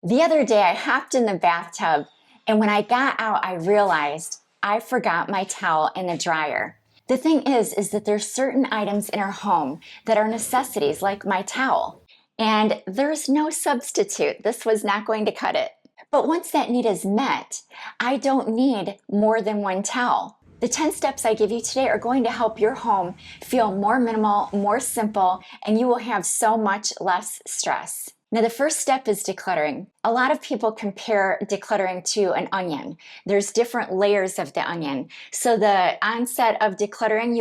The other day I hopped in the bathtub, and when I got out, I realized I forgot my towel in the dryer. The thing is that there's certain items in our home that are necessities, like my towel. And there's no substitute. This was not going to cut it. But once that need is met, I don't need more than one towel. The 10 steps I give you today are going to help your home feel more minimal, more simple, and you will have so much less stress. Now, the first step is decluttering. A lot of people compare decluttering to an onion. There's different layers of the onion. So the onset of decluttering,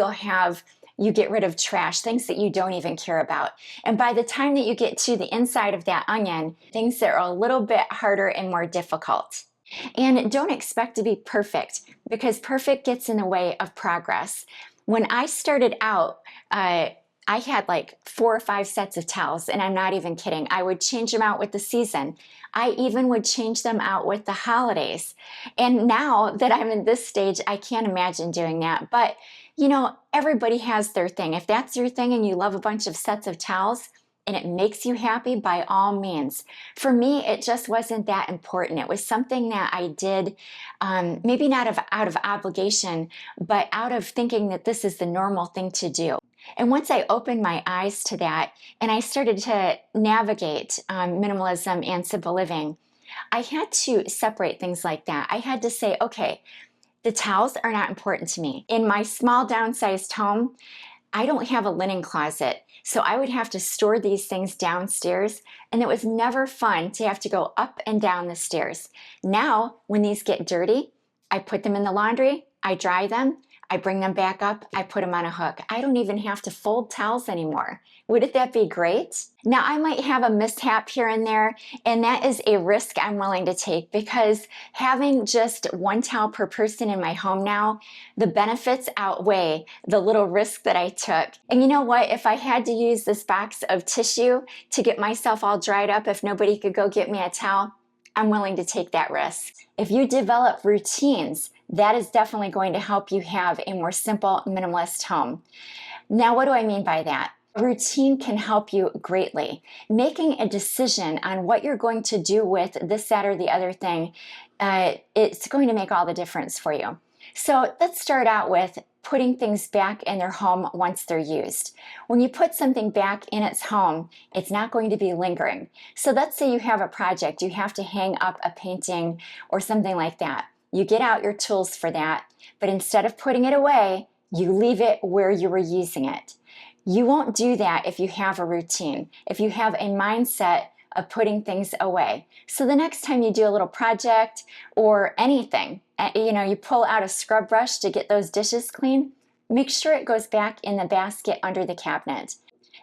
you get rid of trash, things that you don't even care about. And by the time that you get to the inside of that onion, things that are a little bit harder and more difficult. And don't expect to be perfect, because perfect gets in the way of progress. When I started out, I had like 4 or 5 sets of towels, and I'm not even kidding. I would change them out with the season. I even would change them out with the holidays. And now that I'm in this stage, I can't imagine doing that. But you know, everybody has their thing. If that's your thing and you love a bunch of sets of towels and it makes you happy, by all means. For me, it just wasn't that important. It was something that I did, maybe not out of obligation, but out of thinking that this is the normal thing to do. And once I opened my eyes to that and I started to navigate minimalism and simple living, I had to separate things like that. I had to say, okay, the towels are not important to me. In my small downsized home, I don't have a linen closet, so I would have to store these things downstairs, and it was never fun to have to go up and down the stairs. Now, when these get dirty, I put them in the laundry, I dry them, I bring them back up, I put them on a hook. I don't even have to fold towels anymore. Wouldn't that be great? Now, I might have a mishap here and there, and that is a risk I'm willing to take, because having just one towel per person in my home now, the benefits outweigh the little risk that I took. And you know what? If I had to use this box of tissue to get myself all dried up if nobody could go get me a towel, I'm willing to take that risk. If you develop routines, that is definitely going to help you have a more simple, minimalist home. Now, what do I mean by that? A routine can help you greatly. Making a decision on what you're going to do with this, that, or the other thing, it's going to make all the difference for you. So let's start out with putting things back in their home once they're used. When you put something back in its home, it's not going to be lingering. So let's say you have a project, you have to hang up a painting or something like that. You get out your tools for that, but instead of putting it away, you leave it where you were using it. You won't do that if you have a routine, if you have a mindset of putting things away. So the next time you do a little project or anything, you pull out a scrub brush to get those dishes clean, make sure it goes back in the basket under the cabinet.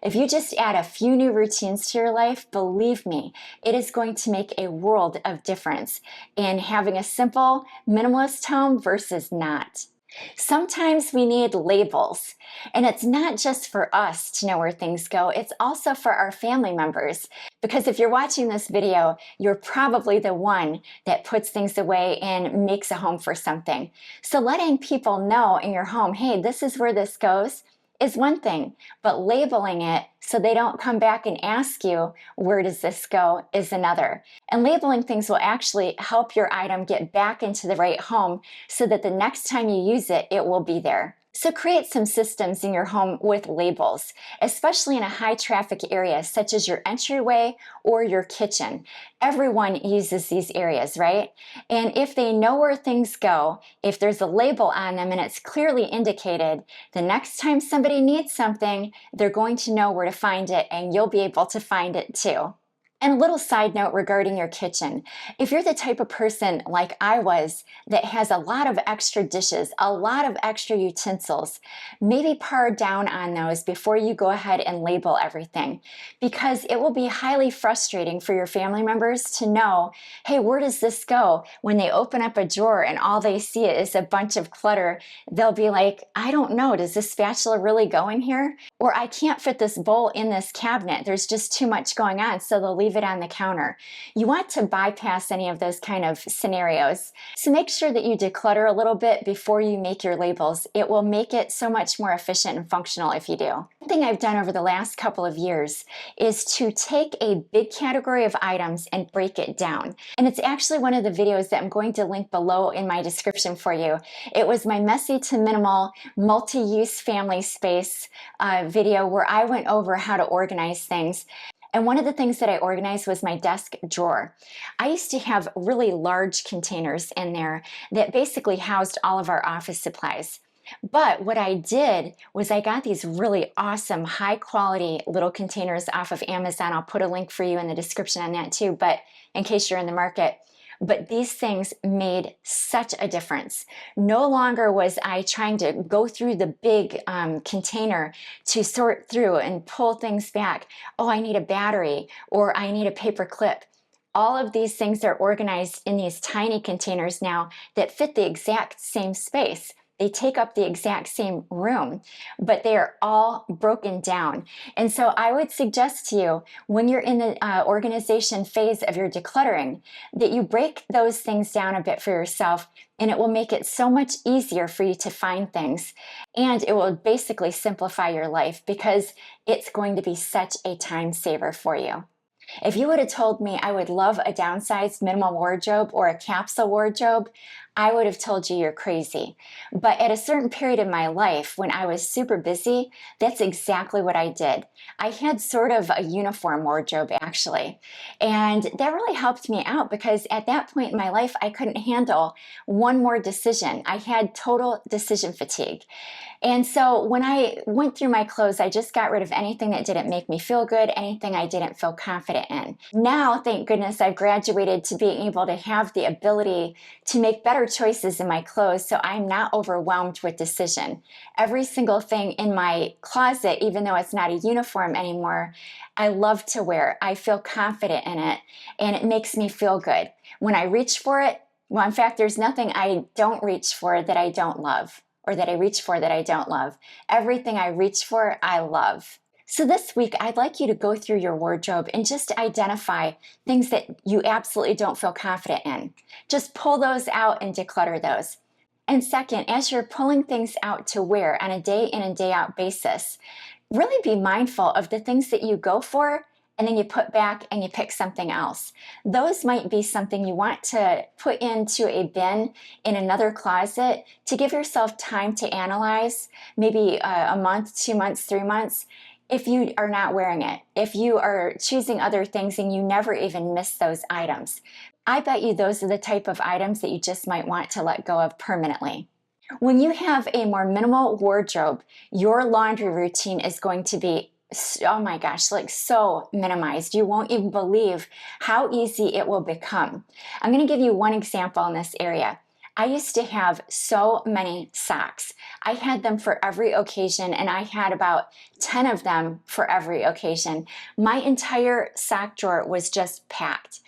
If you just add a few new routines to your life, believe me, it is going to make a world of difference in having a simple, minimalist home versus not. Sometimes we need labels, and it's not just for us to know where things go, it's also for our family members. Because if you're watching this video, you're probably the one that puts things away and makes a home for something. So letting people know in your home, hey, this is where this goes, is one thing, but labeling it so they don't come back and ask you, where does this go, is another. And labeling things will actually help your item get back into the right home so that the next time you use it, it will be there. So create some systems in your home with labels, especially in a high traffic area such as your entryway or your kitchen. Everyone uses these areas, right? And if they know where things go, if there's a label on them and it's clearly indicated, the next time somebody needs something, they're going to know where to find it, and you'll be able to find it too. And a little side note regarding your kitchen. If you're the type of person like I was that has a lot of extra dishes, a lot of extra utensils, maybe par down on those before you go ahead and label everything, because it will be highly frustrating for your family members to know, hey, where does this go? When they open up a drawer and all they see is a bunch of clutter, they'll be like, I don't know, does this spatula really go in here? Or I can't fit this bowl in this cabinet. There's just too much going on. So they'll leave leave it on the counter. You want to bypass any of those kind of scenarios. So make sure that you declutter a little bit before you make your labels. It will make it so much more efficient and functional if you do. One thing I've done over the last couple of years is to take a big category of items and break it down. And it's actually one of the videos that I'm going to link below in my description for you. It was my messy to minimal multi-use family space video where I went over how to organize things. And one of the things that I organized was my desk drawer. I used to have really large containers in there that basically housed all of our office supplies. But what I did was I got these really awesome, high quality little containers off of Amazon. I'll put a link for you in the description on that too, but in case you're in the market. But these things made such a difference. No longer was I trying to go through the big container to sort through and pull things back. Oh, I need a battery, or I need a paper clip. All of these things are organized in these tiny containers now that fit the exact same space. They take up the exact same room, but they are all broken down. And so I would suggest to you, when you're in the organization phase of your decluttering, that you break those things down a bit for yourself, and it will make it so much easier for you to find things. And it will basically simplify your life because it's going to be such a time saver for you. If you would have told me I would love a downsized minimal wardrobe or a capsule wardrobe, I would have told you you're crazy. But at a certain period in my life when I was super busy, that's exactly what I did. I had sort of a uniform wardrobe actually. And that really helped me out because at that point in my life, I couldn't handle one more decision. I had total decision fatigue. And so when I went through my clothes, I just got rid of anything that didn't make me feel good, anything I didn't feel confident in. Now, thank goodness, I've graduated to being able to have the ability to make better choices in my clothes, so I'm not overwhelmed with decision. Every single thing in my closet, even though it's not a uniform anymore, I love to wear. I feel confident in it, and it makes me feel good. When I reach for it, well, in fact, there's nothing I don't reach for that I don't love, or that I reach for that I don't love. Everything I reach for, I love. So this week, I'd like you to go through your wardrobe and just identify things that you absolutely don't feel confident in. Just pull those out and declutter those. And second, as you're pulling things out to wear on a day in and day out basis, really be mindful of the things that you go for and then you put back and you pick something else. Those might be something you want to put into a bin in another closet to give yourself time to analyze, maybe a month, 2 months, 3 months, if you are not wearing it, if you are choosing other things and you never even miss those items. I bet you those are the type of items that you just might want to let go of permanently. When you have a more minimal wardrobe, your laundry routine is going to be, oh my gosh, like so minimized. You won't even believe how easy it will become. I'm going to give you one example in this area. I used to have so many socks. I had them for every occasion, and I had about 10 of them for every occasion. My entire sock drawer was just packed.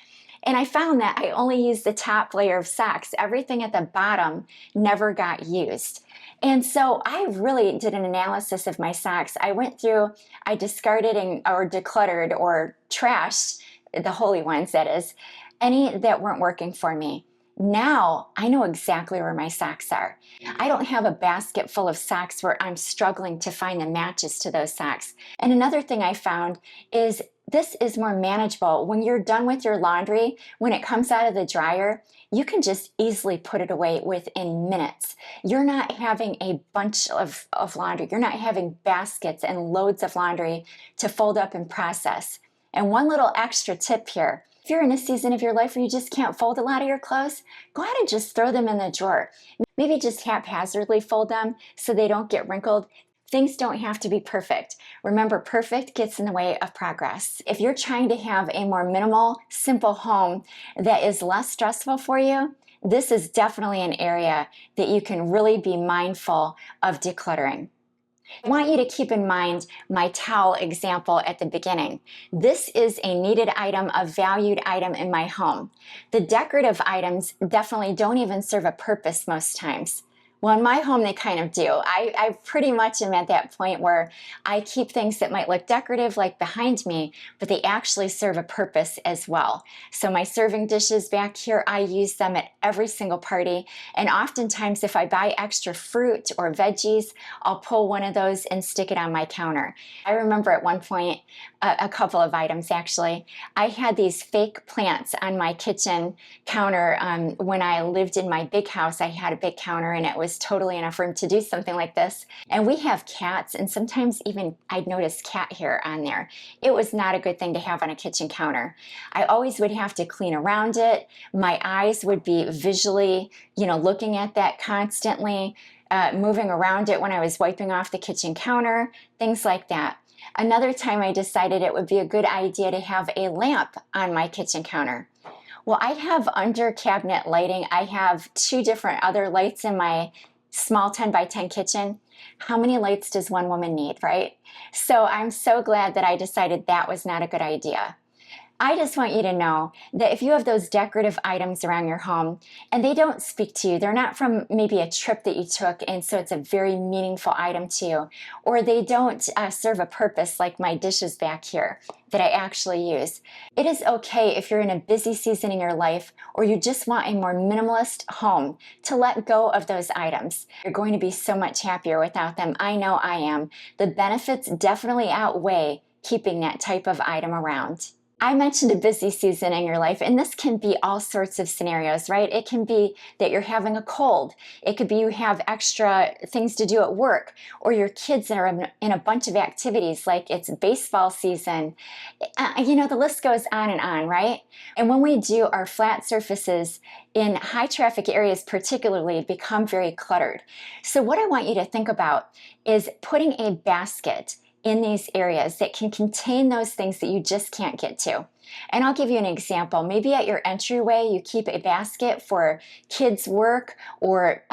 And I found that I only used the top layer of socks. Everything at the bottom never got used. And so I really did an analysis of my socks. I went through, I discarded or decluttered or trashed, the holy ones that is, any that weren't working for me. Now I know exactly where my socks are. I don't have a basket full of socks where I'm struggling to find the matches to those socks. And another thing I found is this is more manageable. When you're done with your laundry, when it comes out of the dryer, you can just easily put it away within minutes. You're not having a bunch of laundry. You're not having baskets and loads of laundry to fold up and process. And one little extra tip here. If you're in a season of your life where you just can't fold a lot of your clothes, go ahead and just throw them in the drawer. Maybe just haphazardly fold them so they don't get wrinkled. Things don't have to be perfect. Remember, perfect gets in the way of progress. If you're trying to have a more minimal, simple home that is less stressful for you, this is definitely an area that you can really be mindful of decluttering. I want you to keep in mind my towel example at the beginning. This is a needed item, a valued item in my home. The decorative items definitely don't even serve a purpose most times. Well, in my home, they kind of do. I pretty much am at that point where I keep things that might look decorative, like behind me, but they actually serve a purpose as well. So my serving dishes back here, I use them at every single party. And oftentimes, if I buy extra fruit or veggies, I'll pull one of those and stick it on my counter. I remember at one point, a couple of items actually, I had these fake plants on my kitchen counter. When I lived in my big house, I had a big counter and it was totally enough room to do something like this. And we have cats, and sometimes even I'd notice cat hair on there. It was not a good thing to have on a kitchen counter. I always would have to clean around it. My eyes would be visually, looking at that constantly, moving around it when I was wiping off the kitchen counter, things like that. Another time I decided it would be a good idea to have a lamp on my kitchen counter. Well, I have under cabinet lighting. I have 2 different other lights in my small 10 by 10 kitchen. How many lights does one woman need, right? So I'm so glad that I decided that was not a good idea. I just want you to know that if you have those decorative items around your home and they don't speak to you, they're not from maybe a trip that you took and so it's a very meaningful item to you, or they don't serve a purpose like my dishes back here that I actually use. It is okay if you're in a busy season in your life or you just want a more minimalist home to let go of those items. You're going to be so much happier without them. I know I am. The benefits definitely outweigh keeping that type of item around. I mentioned a busy season in your life, and this can be all sorts of scenarios, right? It can be that you're having a cold. It could be you have extra things to do at work, or your kids are in a bunch of activities like it's baseball season. The list goes on, right? And when we do, our flat surfaces in high traffic areas particularly become very cluttered. So what I want you to think about is putting a basket in these areas that can contain those things that you just can't get to. And I'll give you an example. Maybe at your entryway, you keep a basket for kids' work or,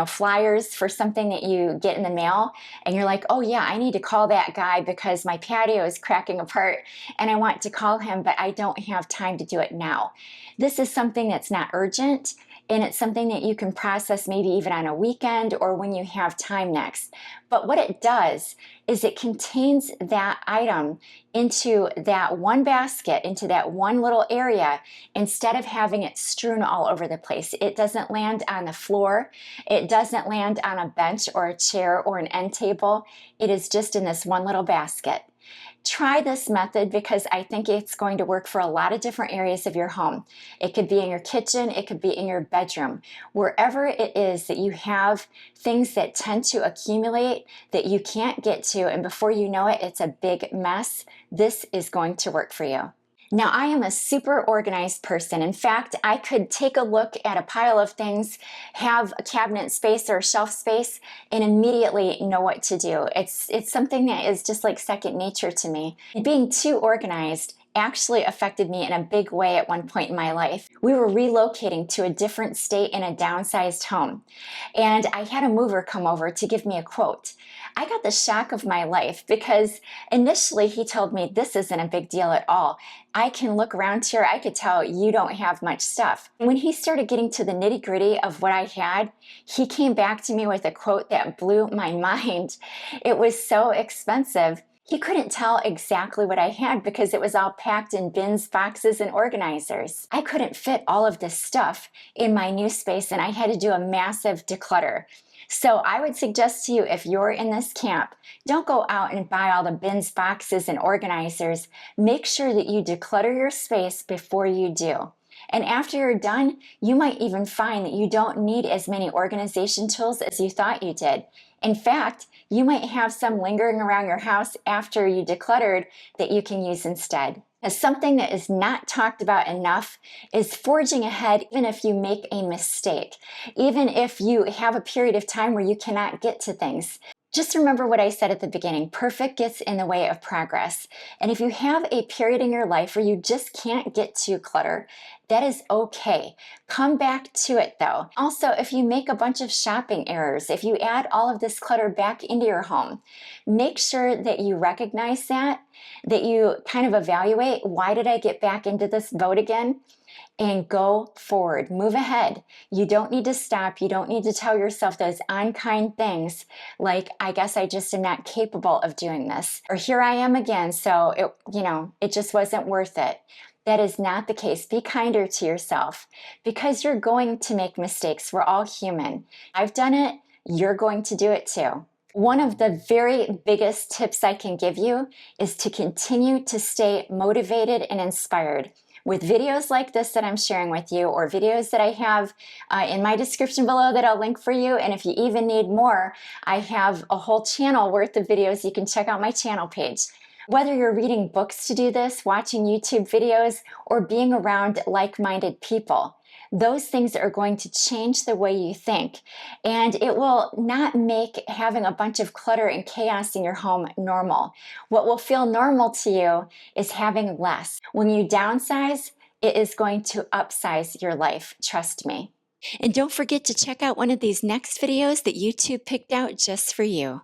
flyers for something that you get in the mail. And you're like, oh yeah, I need to call that guy because my patio is cracking apart and I want to call him, but I don't have time to do it now. This is something that's not urgent. And it's something that you can process maybe even on a weekend or when you have time next. But what it does is it contains that item into that one basket, into that one little area, instead of having it strewn all over the place. It doesn't land on the floor. It doesn't land on a bench or a chair or an end table. It is just in this one little basket. Try this method because I think it's going to work for a lot of different areas of your home. It could be in your kitchen, it could be in your bedroom. Wherever it is that you have things that tend to accumulate that you can't get to, and before you know it, it's a big mess, this is going to work for you. Now, I am a super organized person. In fact, I could take a look at a pile of things, have a cabinet space or a shelf space, and immediately know what to do. It's something that is just like second nature to me. Being too organized actually affected me in a big way at one point in my life. We were relocating to a different state in a downsized home, and I had a mover come over to give me a quote. I got the shock of my life because initially he told me this isn't a big deal at all. I can look around here, I could tell you don't have much stuff. When he started getting to the nitty-gritty of what I had, he came back to me with a quote that blew my mind. It was so expensive. He couldn't tell exactly what I had because it was all packed in bins, boxes, and organizers. I couldn't fit all of this stuff in my new space, and I had to do a massive declutter. So I would suggest to you, if you're in this camp, don't go out and buy all the bins, boxes, and organizers. Make sure that you declutter your space before you do. And after you're done, you might even find that you don't need as many organization tools as you thought you did. In fact, you might have some lingering around your house after you decluttered that you can use instead. Now, something that is not talked about enough is forging ahead even if you make a mistake, even if you have a period of time where you cannot get to things. Just remember what I said at the beginning, perfect gets in the way of progress. And if you have a period in your life where you just can't get to clutter, that is okay. Come back to it though. Also, if you make a bunch of shopping errors, if you add all of this clutter back into your home, make sure that you recognize that you kind of evaluate, why did I get back into this boat again? and go forward. Move ahead. You don't need to stop. You don't need to tell yourself those unkind things like, I guess I just am not capable of doing this. Or here I am again, so it just wasn't worth it. That is not the case. Be kinder to yourself because you're going to make mistakes. We're all human. I've done it. You're going to do it too. One of the very biggest tips I can give you is to continue to stay motivated and inspired. With videos like this that I'm sharing with you, or videos that I have in my description below that I'll link for you, and if you even need more, I have a whole channel worth of videos. You can check out my channel page. Whether you're reading books to do this, watching YouTube videos, or being around like-minded people, those things are going to change the way you think, and it will not make having a bunch of clutter and chaos in your home normal. What will feel normal to you is having less. When you downsize, it is going to upsize your life, trust me. And don't forget to check out one of these next videos that YouTube picked out just for you.